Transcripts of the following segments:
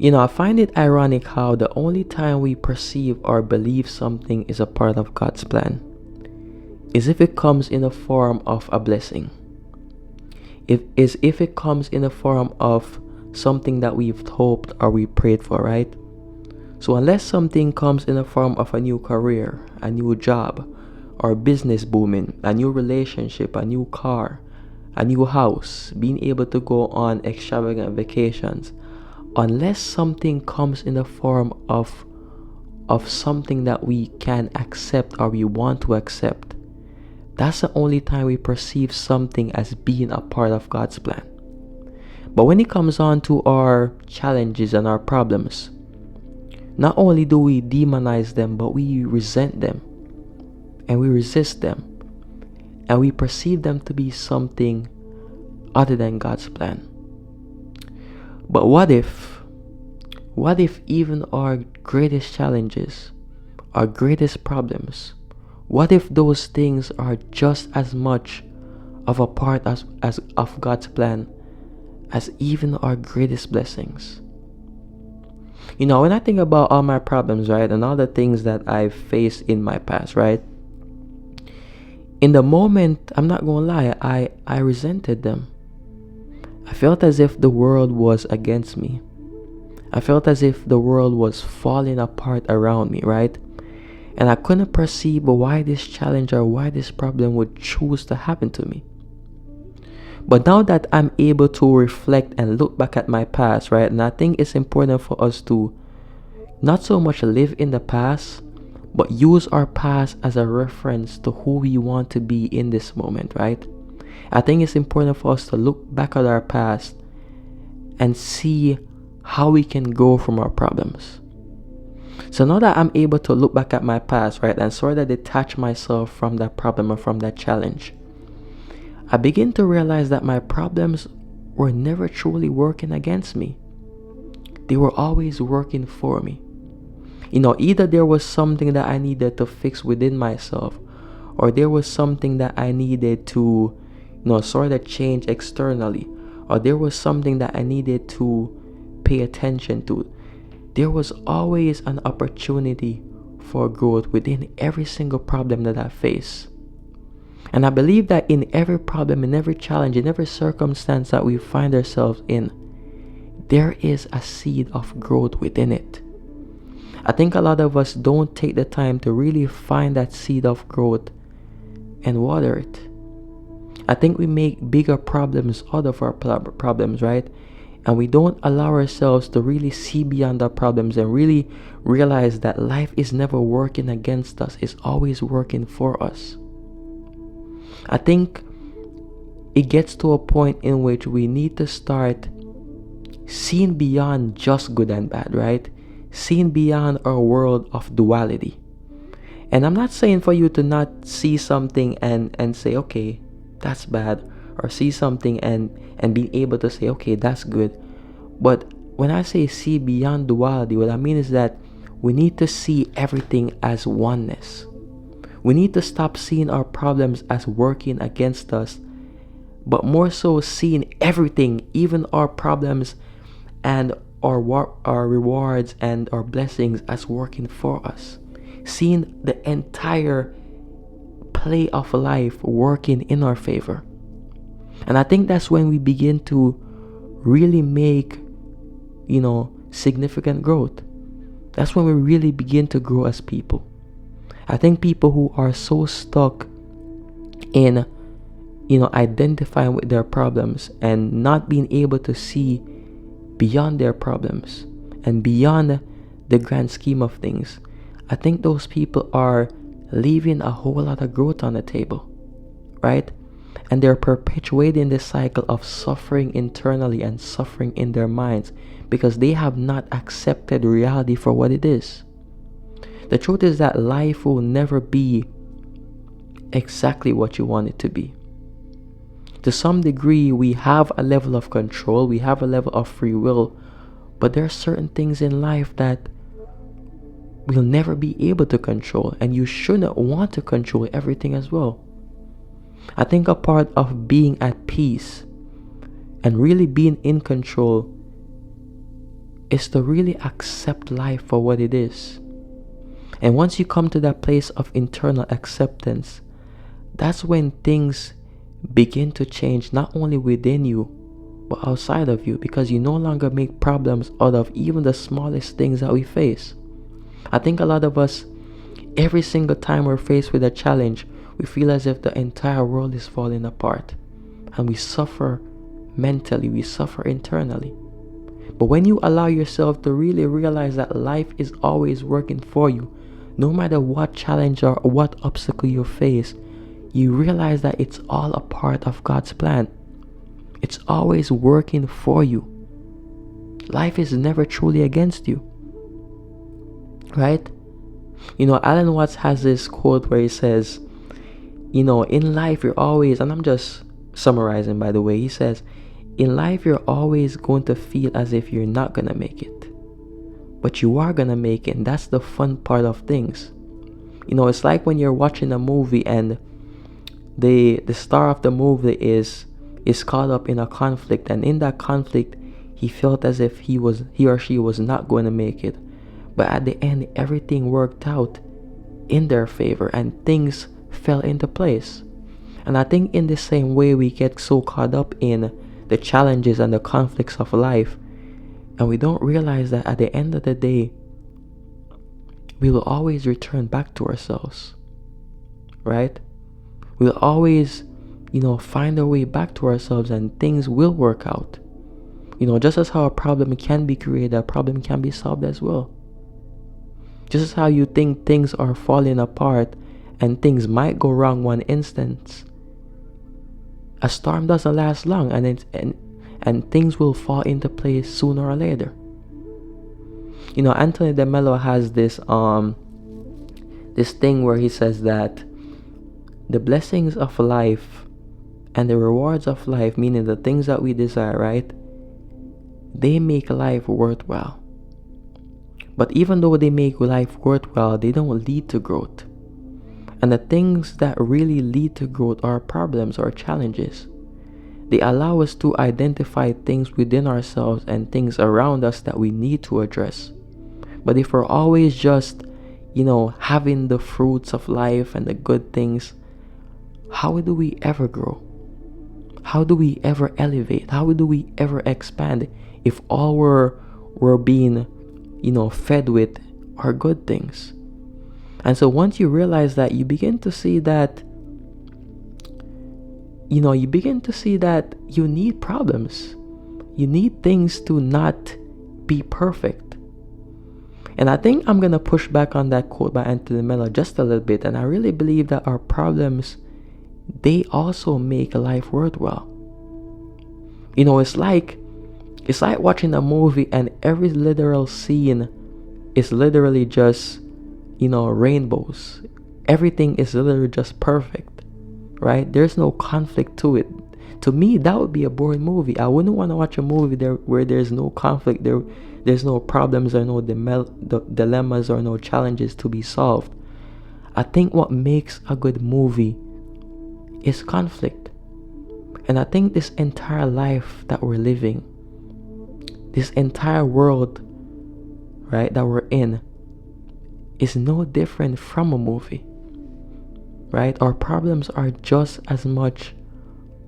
I find it ironic how the only time we perceive or believe something is a part of God's plan is if it comes in the form of a blessing. If it comes in the form of something that we've hoped or we prayed for, right? So unless something comes in the form of a new career, a new job, or business booming, a new relationship, a new car, a new house, being able to go on extravagant vacations, unless something comes in the form of something that we can accept or we want to accept, that's the only time we perceive something as being a part of God's plan. But when it comes on to our challenges and our problems, not only do we demonize them, but we resent them and we resist them and we perceive them to be something other than God's plan. But what if even our greatest challenges, our greatest problems, what if those things are just as much of a part as of God's plan as even our greatest blessings? When I think about all my problems, right, and all the things that I've faced in my past, right, in the moment, I'm not gonna lie, I resented them. I felt as if the world was against me. I felt as if the world was falling apart around me, right? And I couldn't perceive why this challenge or why this problem would choose to happen to me. But now that I'm able to reflect and look back at my past, right, and I think it's important for us to not so much live in the past, but use our past as a reference to who we want to be in this moment, right? I think it's important for us to look back at our past and see how we can grow from our problems. So now that I'm able to look back at my past, right, and sort of detach myself from that problem or from that challenge, I begin to realize that my problems were never truly working against me. They were always working for me. Either there was something that I needed to fix within myself, or there was something that I needed to, sort of change externally, or there was something that I needed to pay attention to. There was always an opportunity for growth within every single problem that I face. And I believe that in every problem, in every challenge, in every circumstance that we find ourselves in, there is a seed of growth within it. I think a lot of us don't take the time to really find that seed of growth and water it. I think we make bigger problems out of our problems, right? And we don't allow ourselves to really see beyond our problems and really realize that life is never working against us, it's always working for us. I think it gets to a point in which we need to start seeing beyond just good and bad, right? Seeing beyond our world of duality. And I'm not saying for you to not see something and say, okay, that's bad, or see something and be able to say, okay, that's good. But when I say see beyond duality, what I mean is that we need to see everything as oneness. We need to stop seeing our problems as working against us, but more so seeing everything, even our problems and our rewards and our blessings, as working for us. Seeing the entire play of life working in our favor. And I think that's when we begin to really make, significant growth. That's when we really begin to grow as people. I think people who are so stuck in, identifying with their problems and not being able to see beyond their problems and beyond the grand scheme of things, I think those people are leaving a whole lot of growth on the table, right? And they're perpetuating this cycle of suffering internally and suffering in their minds because they have not accepted reality for what it is. The truth is that life will never be exactly what you want it to be. To some degree, we have a level of control, we have a level of free will, but there are certain things in life that we'll never be able to control, and you shouldn't want to control everything as well. I think a part of being at peace and really being in control is to really accept life for what it is. And once you come to that place of internal acceptance, that's when things begin to change, not only within you, but outside of you, because you no longer make problems out of even the smallest things that we face. I think a lot of us, every single time we're faced with a challenge, we feel as if the entire world is falling apart. And we suffer mentally, we suffer internally. But when you allow yourself to really realize that life is always working for you, no matter what challenge or what obstacle you face, you realize that it's all a part of God's plan. It's always working for you. Life is never truly against you. Right? Alan Watts has this quote where he says, in life you're always, and I'm just summarizing by the way, he says, in life you're always going to feel as if you're not going to make it. But you are going to make it, and that's the fun part of things. It's like when you're watching a movie and the star of the movie is caught up in a conflict, and in that conflict he felt as if he or she was not going to make it. But at the end, everything worked out in their favor and things fell into place. And I think in the same way, we get so caught up in the challenges and the conflicts of life, and we don't realize that at the end of the day, we will always return back to ourselves. Right? We'll always, find our way back to ourselves, and things will work out. Just as how a problem can be created, a problem can be solved as well. Just as how you think things are falling apart and things might go wrong one instance, a storm doesn't last long, and things will fall into place sooner or later. Anthony DeMello has this thing where he says that the blessings of life and the rewards of life, meaning the things that we desire, right, they make life worthwhile. But even though they make life worthwhile, they don't lead to growth. And the things that really lead to growth are problems or challenges. They allow us to identify things within ourselves and things around us that we need to address. But if we're always just, having the fruits of life and the good things, how do we ever grow? How do we ever elevate? How do we ever expand if all we're being, fed with are good things? And so once you realize that, you begin to see that, you need problems. You need things to not be perfect. And I think I'm going to push back on that quote by Anthony Miller just a little bit. And I really believe that our problems, they also make life worthwhile. It's like watching a movie and every literal scene is literally just, rainbows. Everything is literally just perfect, right? There's no conflict to it. To me, that would be a boring movie. I wouldn't want to watch a movie where there's no conflict, there's no problems or no dilemmas or no challenges to be solved. I think what makes a good movie is conflict. And I think this entire life that we're living, this entire world, right, that we're in, is no different from a movie, right? Our problems are just as much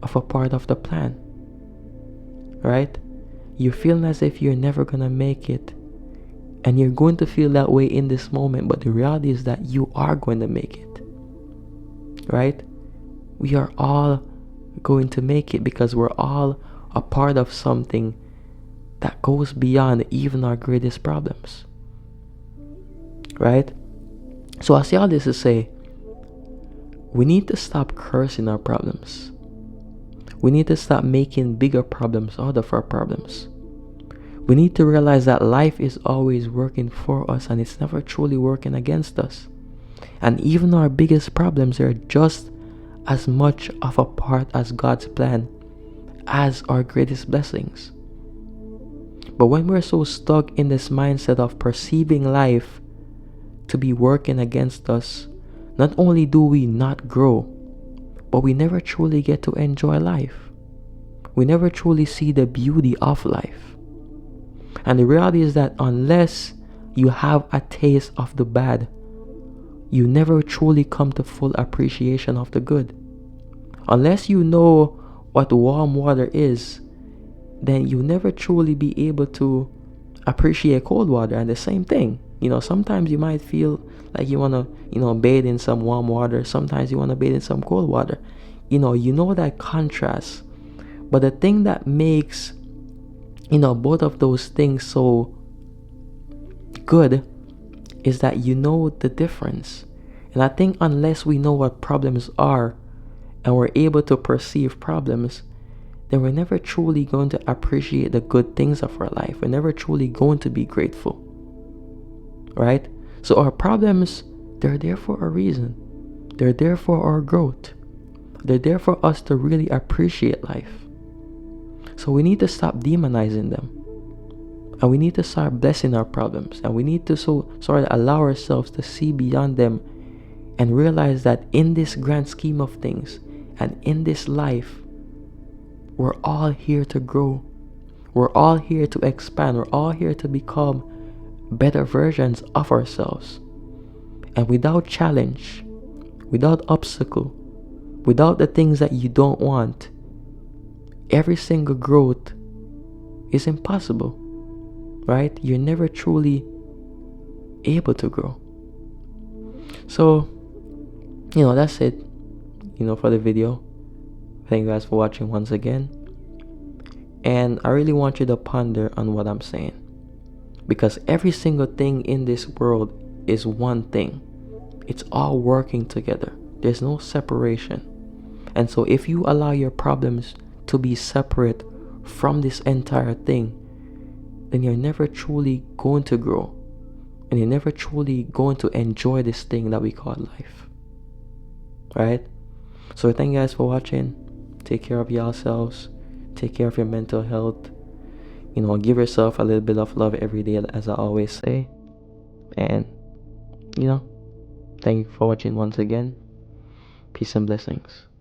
of a part of the plan, right? You're feeling as if you're never gonna make it, and you're going to feel that way in this moment, but the reality is that you are going to make it, right? We are all going to make it because we're all a part of something that goes beyond even our greatest problems, right? So I say all this to say, we need to stop cursing our problems. We need to stop making bigger problems out of our problems. We need to realize that life is always working for us and it's never truly working against us. And even our biggest problems are just as much of a part as God's plan as our greatest blessings. But when we're so stuck in this mindset of perceiving life to be working against us, not only do we not grow, but we never truly get to enjoy life. We never truly see the beauty of life. And the reality is that unless you have a taste of the bad, you never truly come to full appreciation of the good. Unless you know what warm water is, then you never truly be able to appreciate cold water. And the same thing, sometimes you might feel like you want to, bathe in some warm water. Sometimes you want to bathe in some cold water. You know that contrast. But the thing that makes, both of those things so good is that you know the difference. And I think unless we know what problems are and we're able to perceive problems, then we're never truly going to appreciate the good things of our life. We're never truly going to be grateful. Right? So our problems, they're there for a reason. They're there for our growth. They're there for us to really appreciate life. So we need to stop demonizing them. And we need to start blessing our problems. And we need to sort of allow ourselves to see beyond them and realize that in this grand scheme of things and in this life, we're all here to grow. We're all here to expand. We're all here to become better versions of ourselves. And without challenge, without obstacle, without the things that you don't want, every single growth is impossible. Right? You're never truly able to grow. So, that's it, for the video. Thank you guys for watching once again. And I really want you to ponder on what I'm saying. Because every single thing in this world is one thing. It's all working together. There's no separation. And so if you allow your problems to be separate from this entire thing, then you're never truly going to grow. And you're never truly going to enjoy this thing that we call life. Right? So thank you guys for watching. Take care of yourselves. Take care of your mental health. Give yourself a little bit of love every day, as I always say. And, thank you for watching once again. Peace and blessings.